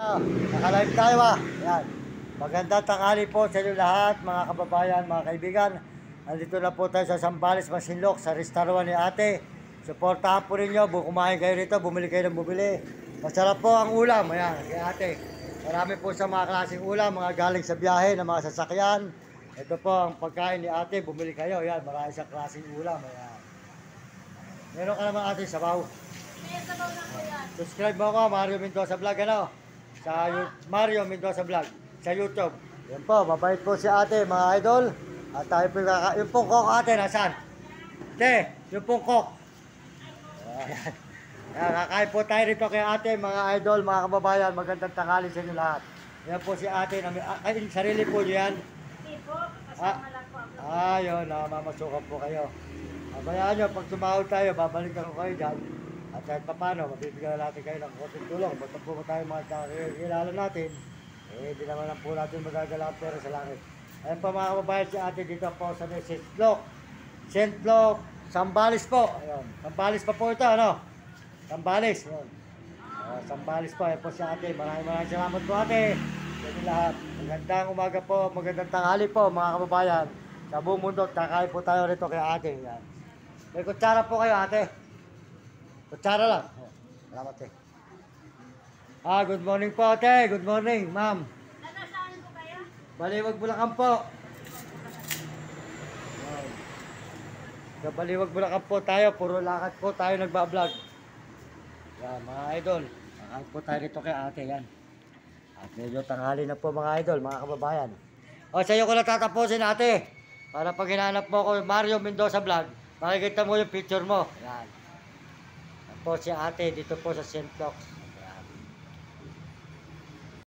Naka-live tayo Yan. Magandang tanghali po sa inyo lahat, mga kababayan, mga kaibigan. Nandito na po tayo sa Zambales, Masinloc, sa restaurant ni ate. Suportahan po rin nyo, kumain kayo rito, bumili kayo ng bumili. Masarap po ang ulam, ayan, kay ate. Marami po sa mga klaseng ulam, mga galing sa biyahe ng mga sasakyan. Ito po ang pagkain ni ate, bumili kayo, ayan, marami sa klaseng ulam, ayan. Meron ka naman ate, sabaw. May sabaw lang po yan. Subscribe mo ako, Mario Mendoza Vlog, ano? Sa Mario Mendoza Vlog, sa YouTube. Yan po, mabait po si ate, mga idol. At tayo po yung pong cook ate, nasaan? Te, yung pong cook. Ayan. Kakain po tayo rito kay ate, mga idol, mga kababayan. Magandang tanghali sa inyo lahat. Yan po si ate, sarili po niyo yan. Hindi po, kasama lang po ako. Ayun, mamasukan po kayo. Bayaan nyo, pag tumawag tayo, babalikan ko kayo dyan. At kahit pa paano, mabibigyan natin kayo ng konting tulong. Basta po tayo mga kakilala natin, di naman lang po natin magagala ang pera sa langit. Ayun pa mga kababayan, si ate dito po sa St. Floc, Zambales po. Ayun, Zambales pa po ito, ano? Zambales, yun. Zambales po, ayun po si ate. Maraming salamat po ate. Yan lahat. Magandang umaga po, magandang tanghali po mga kababayan. Sa buong mundo, kakain po tayo rito kay ate. Yan. May kutsara po kayo ate. Kutsara lang. Salamat eh. Good morning po ate. Good morning, ma'am. Nasaan po kayo? Baliwag Bulacan po. Sa Baliwag Bulacan po tayo. Puro lakad po tayo nagbablog. Yan, mga idol. Kakain po tayo rito kay ate. Yan. At medyo tanghali na po mga idol, mga kababayan. O, sa iyo ko na tatapusin ate. Para pag hinanap mo ako Mario Mendoza Vlog, makikita mo yung picture mo. Yan. Po si ate dito po sa St. Floc.